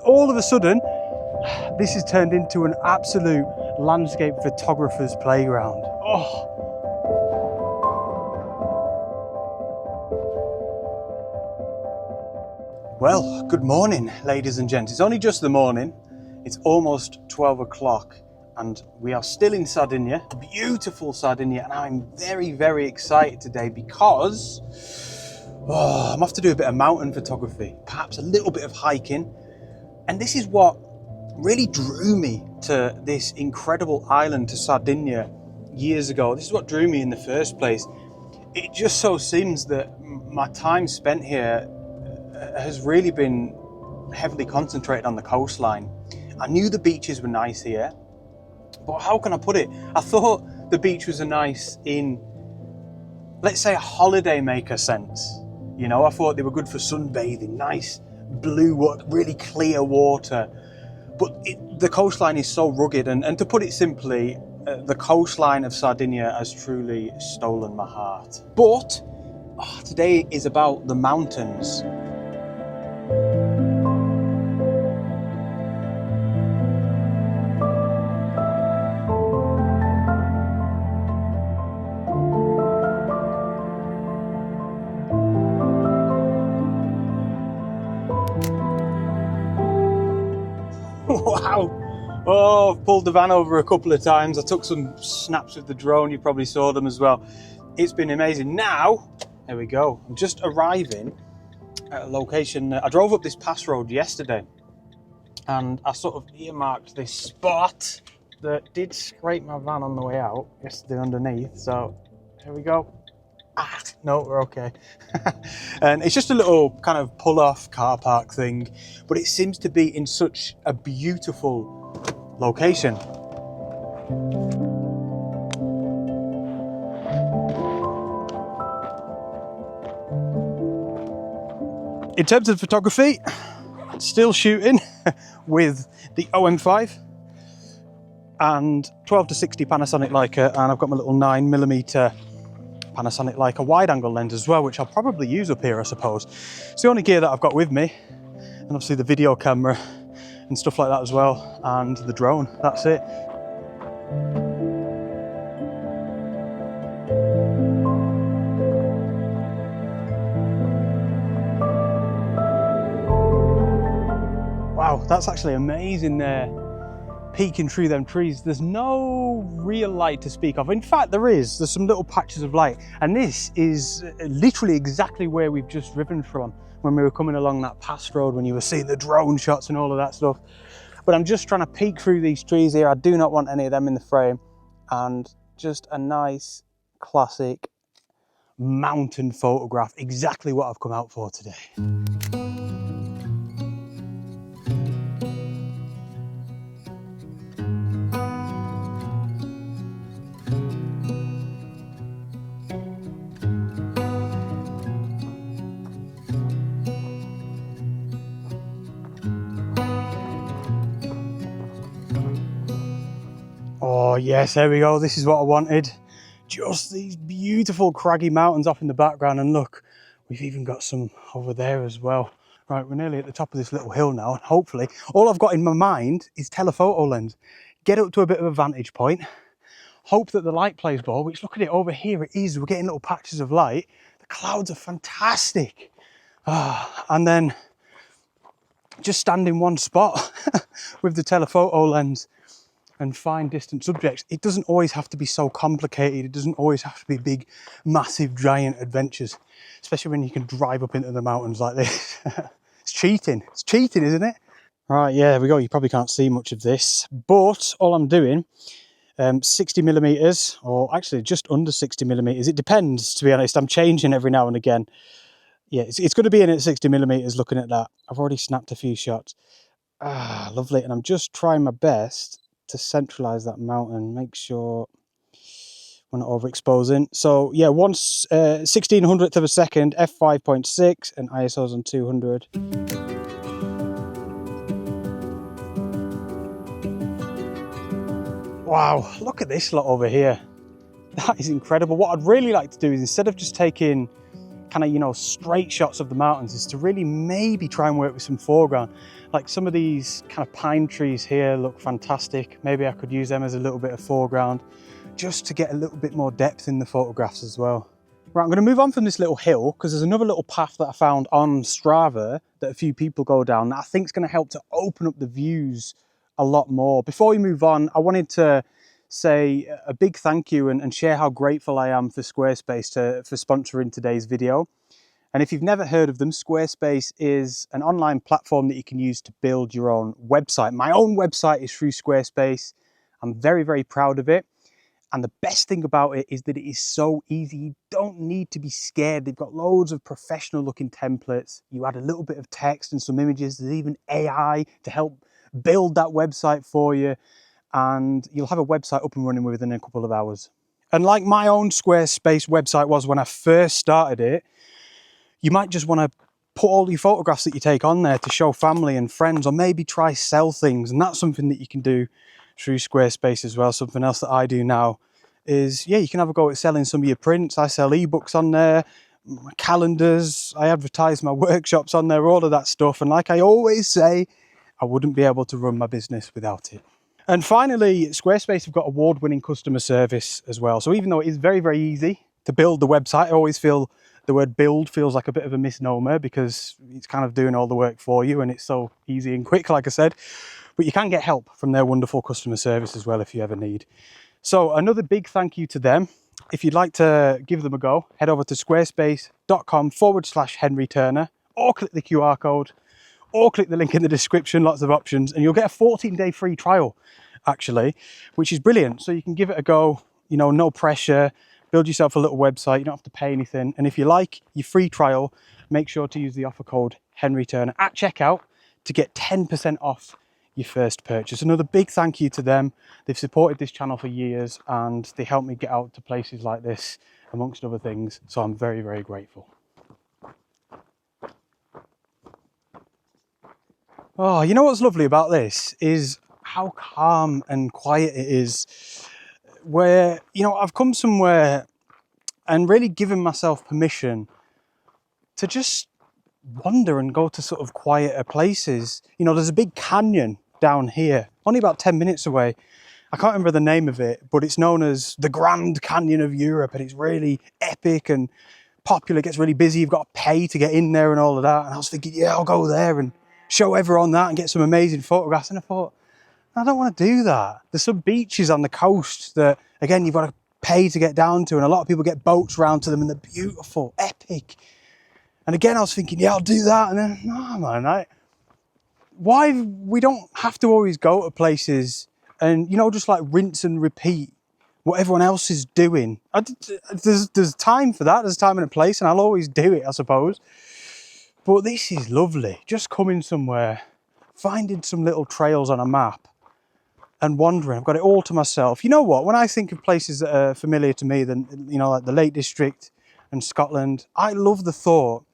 all of a sudden, this has turned into an absolute landscape photographer's playground. Oh. Well, good morning, ladies and gents. It's only just the morning. It's almost 12 o'clock and we are still in Sardinia, beautiful Sardinia, and I'm very, very excited today because I'm off to do a bit of mountain photography, perhaps a little bit of hiking. And this is what really drew me to this incredible island, to Sardinia, years ago. This is what drew me in the first place. It just so seems that my time spent here has really been heavily concentrated on the coastline. I knew the beaches were nice here, but how can I put it? I thought the beach was nice in, let's say, a holiday maker sense. You know, I thought they were good for sunbathing, nice blue water, really clear water. But the coastline is so rugged, and to put it simply, the coastline of Sardinia has truly stolen my heart. But today is about the mountains. Wow! Oh, I've pulled the van over a couple of times. I took some snaps with the drone. You probably saw them as well. It's been amazing. Now, there we go. I'm just arriving at a location. I drove up this pass road yesterday and I sort of earmarked this spot that did scrape my van on the way out yesterday underneath. So here we go. No, we're okay. And it's just a little kind of pull-off car park thing, but it seems to be in such a beautiful location. In terms of photography, still shooting with the OM5 and 12 to 60 Panasonic Leica, and I've got my little 9mm Panasonic Leica wide-angle lens as well, which I'll probably use up here, I suppose. It's the only gear that I've got with me, and obviously the video camera and stuff like that as well, and the drone. That's it. Wow, that's actually amazing there, peeking through them trees. There's no real light to speak of. In fact, there's some little patches of light, and this is literally exactly where we've just driven from when we were coming along that pass road, when you were seeing the drone shots and all of that stuff. But I'm just trying to peek through these trees here. I do not want any of them in the frame, and just a nice classic mountain photograph, exactly what I've come out for today. Oh yes, there we go. This is what I wanted. Just these beautiful craggy mountains off in the background, and look, we've even got some over there as well. Right, we're nearly at the top of this little hill now, and hopefully all I've got in my mind is telephoto lens. Get up to a bit of a vantage point, hope that the light plays ball, which, look at it over here, it is. We're getting little patches of light. The clouds are fantastic. And then just stand in one spot with the telephoto lens and find distant subjects. It doesn't always have to be so complicated. It doesn't always have to be big, massive, giant adventures, especially when you can drive up into the mountains like this. It's cheating. It's cheating, isn't it? Right, yeah, there we go. You probably can't see much of this, but all I'm doing, 60mm, or actually just under 60mm. It depends, to be honest. I'm changing every now and again. Yeah, it's going to be in at 60mm looking at that. I've already snapped a few shots. Lovely. And I'm just trying my best to centralize that mountain, make sure we're not overexposing. So yeah, once 1600th of a second, f5.6, and ISO's on 200. Wow, look at this lot over here. That is incredible. What I'd really like to do is, instead of just taking kind of, you know, straight shots of the mountains is to really maybe try and work with some foreground. Like some of these kind of pine trees here look fantastic. Maybe I could use them as a little bit of foreground just to get a little bit more depth in the photographs as well. Right, I'm going to move on from this little hill because there's another little path that I found on Strava that a few people go down that I think is going to help to open up the views a lot more. Before we move on, I wanted to say a big thank you and share how grateful I am for Squarespace for sponsoring today's video. And if you've never heard of them, Squarespace is an online platform that you can use to build your own website. My own website is through Squarespace. I'm very, very proud of it. And the best thing about it is that it is so easy. You don't need to be scared. They've got loads of professional looking templates. You add a little bit of text and some images. There's even AI to help build that website for you. And you'll have a website up and running within a couple of hours. And like my own Squarespace website was when I first started it, you might just want to put all your photographs that you take on there to show family and friends, or maybe try sell things. And that's something that you can do through Squarespace as well. Something else that I do now is, yeah, you can have a go at selling some of your prints. I sell ebooks on there, my calendars, I advertise my workshops on there, all of that stuff. And like I always say, I wouldn't be able to run my business without it. And finally, Squarespace have got award-winning customer service as well. So even though it is very, very easy to build the website, I always feel the word build feels like a bit of a misnomer because it's kind of doing all the work for you and it's so easy and quick, like I said. But you can get help from their wonderful customer service as well if you ever need. So another big thank you to them. If you'd like to give them a go, head over to squarespace.com/Henry Turner, or click the QR code, or click the link in the description, lots of options, and you'll get a 14-day free trial, actually, which is brilliant. So you can give it a go, you know, no pressure, build yourself a little website, you don't have to pay anything. And if you like your free trial, make sure to use the offer code Henry Turner at checkout to get 10% off your first purchase. Another big thank you to them. They've supported this channel for years and they helped me get out to places like this, amongst other things. So I'm very, very grateful. Oh, you know what's lovely about this is how calm and quiet it is. Where, you know, I've come somewhere and really given myself permission to just wander and go to sort of quieter places. You know, there's a big canyon down here, only about 10 minutes away. I can't remember the name of it, but it's known as the Grand Canyon of Europe, and it's really epic and popular. It gets really busy. You've got to pay to get in there and all of that. And I was thinking, yeah, I'll go there and show everyone that and get some amazing photographs. And I thought, I don't want to do that. There's some beaches on the coast that, again, you've got to pay to get down to, and a lot of people get boats round to them, and they're beautiful, epic. And again, I was thinking, yeah, I'll do that. And then, no, man, why we don't have to always go to places and, you know, just like rinse and repeat what everyone else is doing. There's time for that. There's time and a place, and I'll always do it, I suppose. But this is lovely. Just coming somewhere, finding some little trails on a map and wandering. I've got it all to myself. You know what? When I think of places that are familiar to me, then, you know, like the Lake District and Scotland, I love the thought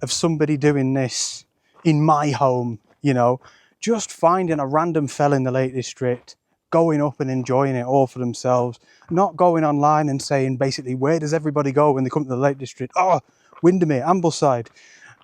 of somebody doing this in my home, you know, just finding a random fella in the Lake District, going up and enjoying it all for themselves, not going online and saying basically, where does everybody go when they come to the Lake District? Oh, Windermere, Ambleside,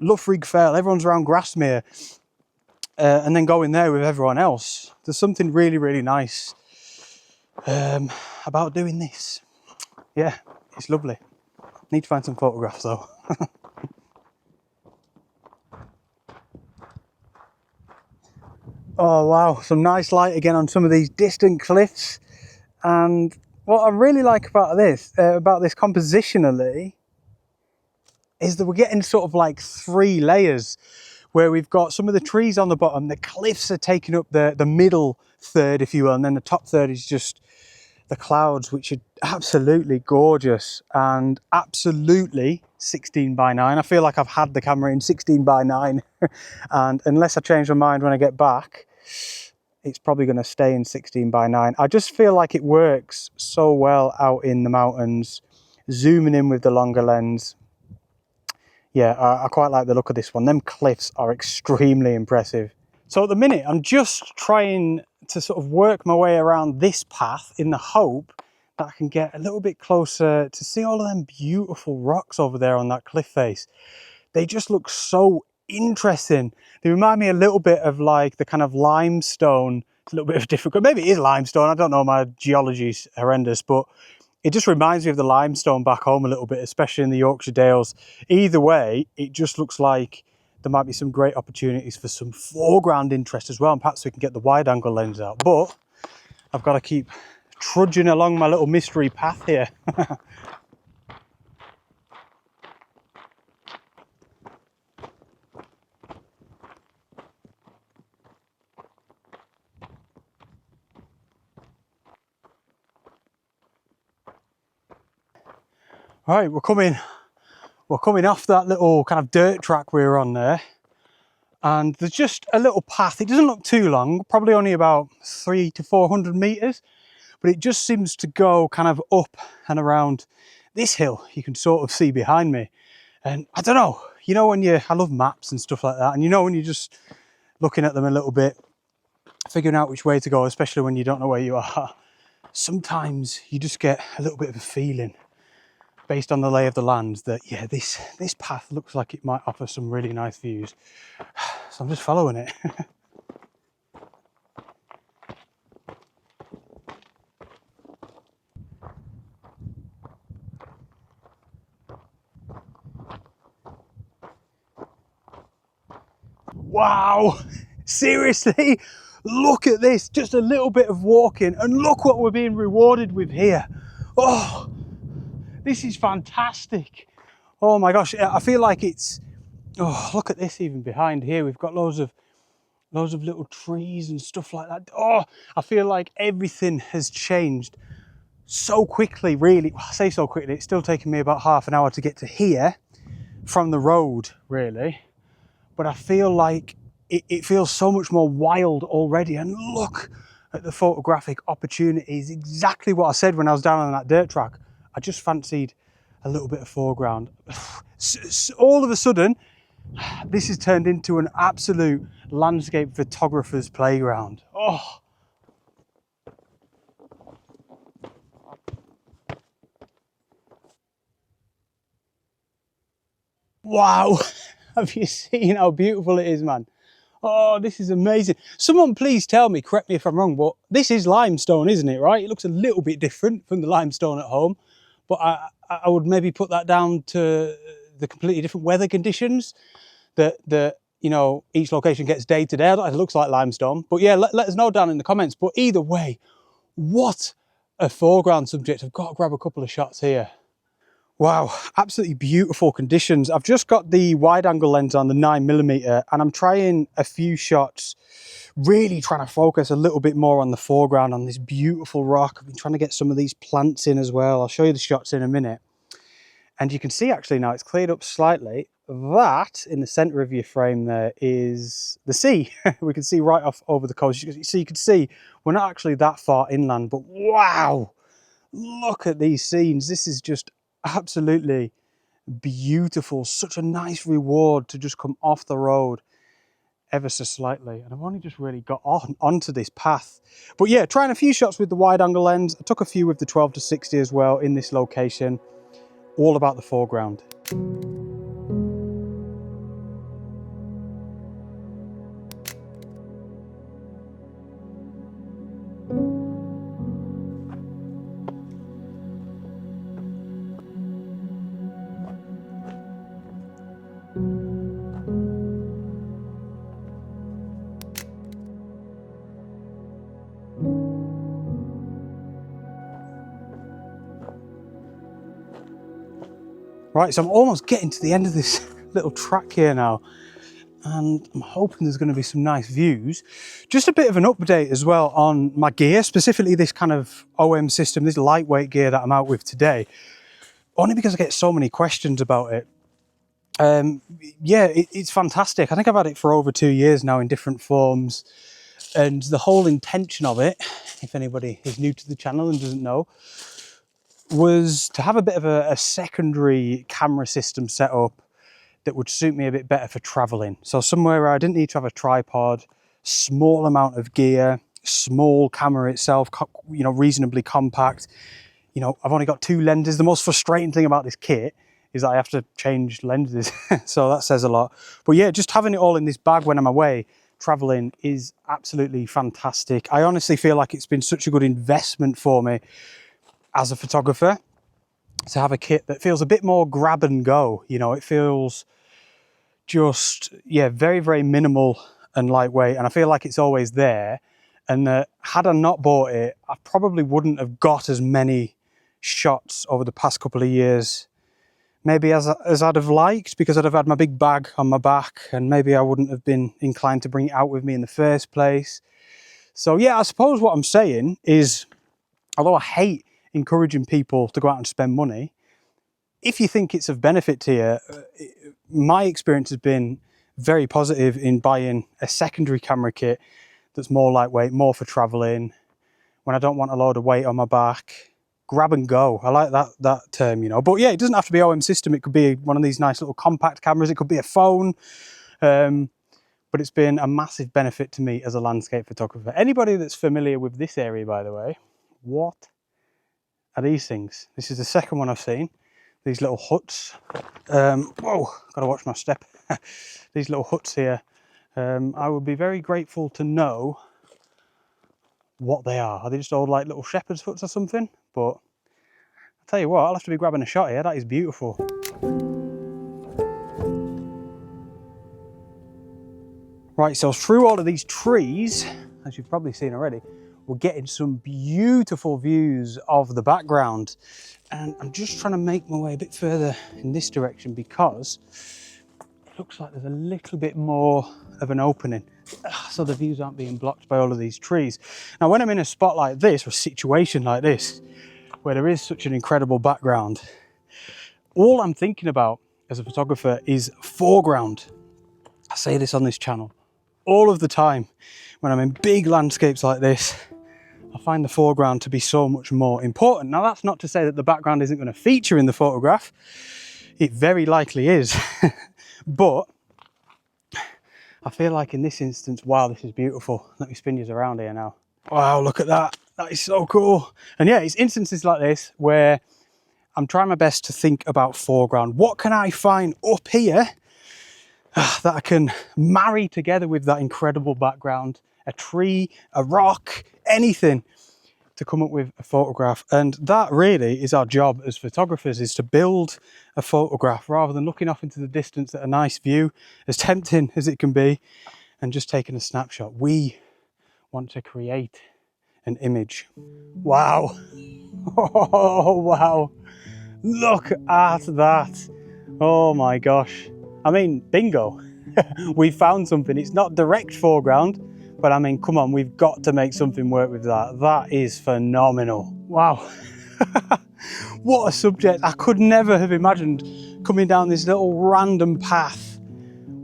Loughrig Fell, everyone's around Grasmere, and then going there with everyone else. There's something really, really nice about doing this. Yeah, it's lovely. Need to find some photographs though. Oh wow, some nice light again on some of these distant cliffs. And what I really like about this compositionally is that we're getting sort of like 3 layers where we've got some of the trees on the bottom, the cliffs are taking up the middle third, if you will, and then the top third is just the clouds, which are absolutely gorgeous and absolutely 16:9. I feel like I've had the camera in 16:9 and unless I change my mind when I get back, it's probably going to stay in 16:9. I just feel like it works so well out in the mountains, zooming in with the longer lens. Yeah, I quite like the look of this one. Them cliffs are extremely impressive. So at the minute, I'm just trying to sort of work my way around this path in the hope that I can get a little bit closer to see all of them beautiful rocks over there on that cliff face. They just look so interesting. They remind me a little bit of like the kind of limestone. It's a little bit of difficult, maybe it is limestone, I don't know, my geology's horrendous, but it just reminds me of the limestone back home a little bit, especially in the Yorkshire Dales. Either way, it just looks like there might be some great opportunities for some foreground interest as well, and perhaps we can get the wide angle lens out. But I've got to keep trudging along my little mystery path here. All right, we're coming off that little kind of dirt track we were on there, and there's just a little path. It doesn't look too long, probably only about 300 to 400 meters, but it just seems to go kind of up and around this hill you can sort of see behind me. And I don't know, you know, I love maps and stuff like that, and you know, when you're just looking at them a little bit, figuring out which way to go, especially when you don't know where you are, sometimes you just get a little bit of a feeling based on the lay of the land that, yeah, this path looks like it might offer some really nice views. So I'm just following it. Wow, seriously, look at this, just a little bit of walking and look what we're being rewarded with here. Oh, this is fantastic. Oh my gosh, I feel like it's, oh, look at this even behind here. We've got loads of little trees and stuff like that. Oh, I feel like everything has changed so quickly, really. Well, I say so quickly, it's still taking me about half an hour to get to here from the road, really. But I feel like it feels so much more wild already. And look at the photographic opportunities, exactly what I said when I was down on that dirt track. I just fancied a little bit of foreground. All of a sudden, this has turned into an absolute landscape photographer's playground. Oh. Wow. Have you seen how beautiful it is, man? Oh, this is amazing. Someone please tell me, correct me if I'm wrong, but this is limestone, isn't it, right? It looks a little bit different from the limestone at home, but I would maybe put that down to the completely different weather conditions that you know, each location gets day to day. It looks like limestone, but yeah, let us know down in the comments. But either way, what a foreground subject. I've got to grab a couple of shots here. Wow, absolutely beautiful conditions. I've just got the wide angle lens on, the 9mm, and I'm trying a few shots, really trying to focus a little bit more on the foreground, on this beautiful rock. I've been trying to get some of these plants in as well. I'll show you the shots in a minute. And you can see actually now it's cleared up slightly. That in the center of your frame there is the sea. We can see right off over the coast. So you can see we're not actually that far inland, but wow, look at these scenes. This is just absolutely beautiful. Such a nice reward to just come off the road ever so slightly. And I've only just really got onto this path. But yeah, trying a few shots with the wide angle lens. I took a few with the 12 to 60 as well in this location. All about the foreground. Right, so I'm almost getting to the end of this little track here now, and I'm hoping there's going to be some nice views. Just a bit of an update as well on my gear, specifically this kind of OM system, this lightweight gear that I'm out with today, only because I get so many questions about it. Yeah, it's fantastic. I think I've had it for over 2 years now in different forms, and the whole intention of it, if anybody is new to the channel and doesn't know, was to have a bit of a secondary camera system set up that would suit me a bit better for traveling. So somewhere where I didn't need to have a tripod, small amount of gear, small camera itself, you know, reasonably compact. you know, I've only got 2 lenses. The most frustrating thing about this kit is that I have to change lenses. So that says a lot. But yeah, just having it all in this bag when I'm away traveling is absolutely fantastic. I honestly feel like it's been such a good investment for me as a photographer to have a kit that feels a bit more grab and go. You know, it feels just, yeah, very, very minimal and lightweight. And I feel like it's always there. And had I not bought it, I probably wouldn't have got as many shots over the past couple of years, maybe as I'd have liked, because I'd have had my big bag on my back and maybe I wouldn't have been inclined to bring it out with me in the first place. So yeah, I suppose what I'm saying is, although I hate encouraging people to go out and spend money, if you think it's of benefit to you, my experience has been very positive in buying a secondary camera kit that's more lightweight, more for traveling, when I don't want a load of weight on my back. Grab and go. I like that term, you know. But yeah, it doesn't have to be OM system. It could be one of these nice little compact cameras. It could be a phone. But it's been a massive benefit to me as a landscape photographer. Anybody that's familiar with this area, by the way, what are these things? This is the second one I've seen. These little huts. Whoa, gotta watch my step. These little huts here. I would be very grateful to know what they are. Are they just old like little shepherd's huts or something? But I'll tell you what, I'll have to be grabbing a shot here. That is beautiful. Right, so through all of these trees, as you've probably seen already, we're getting some beautiful views of the background. And I'm just trying to make my way a bit further in this direction because it looks like there's a little bit more of an opening, so the views aren't being blocked by all of these trees. Now, when I'm in a spot like this, or a situation like this, where there is such an incredible background, all I'm thinking about as a photographer is foreground. I say this on this channel all of the time. When I'm in big landscapes like this, I find the foreground to be so much more important. Now, that's not to say that the background isn't going to feature in the photograph. It very likely is. But I feel like in this instance, wow, this is beautiful. Let me spin you around here now. Wow, look at that. That is so cool. And yeah, it's instances like this where I'm trying my best to think about foreground. What can I find up here that I can marry together with that incredible background? A tree, a rock, anything to come up with a photograph. And that really is our job as photographers, is to build a photograph rather than looking off into the distance at a nice view, as tempting as it can be, and just taking a snapshot. We want to create an image. Wow. Oh, wow. Look at that. Oh my gosh. I mean, bingo. We found something. It's not direct foreground, but I mean, come on, we've got to make something work with that. That is phenomenal. Wow. What a subject. I could never have imagined coming down this little random path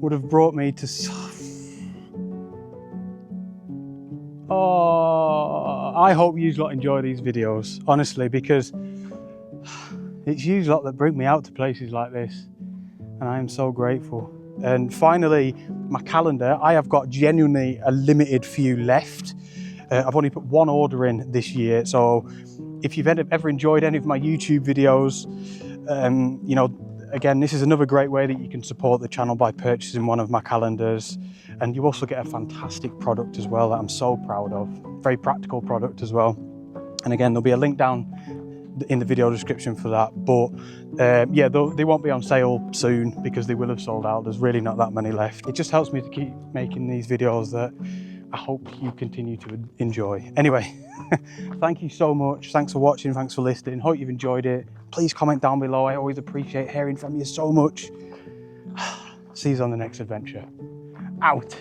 would have brought me to... Oh, I hope you lot enjoy these videos, honestly, because it's you lot that bring me out to places like this, and I am so grateful. And finally, my calendar, I have got genuinely a limited few left. I've only put one order in this year, so if you've ever enjoyed any of my YouTube videos, you know, again, this is another great way that you can support the channel by purchasing one of my calendars. And you also get a fantastic product as well that I'm so proud of. Very practical product as well. And again, there'll be a link down in the video description for that. But yeah, they won't be on sale soon because they will have sold out. There's really not that many left. It just helps me to keep making these videos that I hope you continue to enjoy. Anyway, thank you so much. Thanks for watching. Thanks for listening. Hope you've enjoyed it. Please comment down below. I always appreciate hearing from you so much. See you on the next adventure. Out.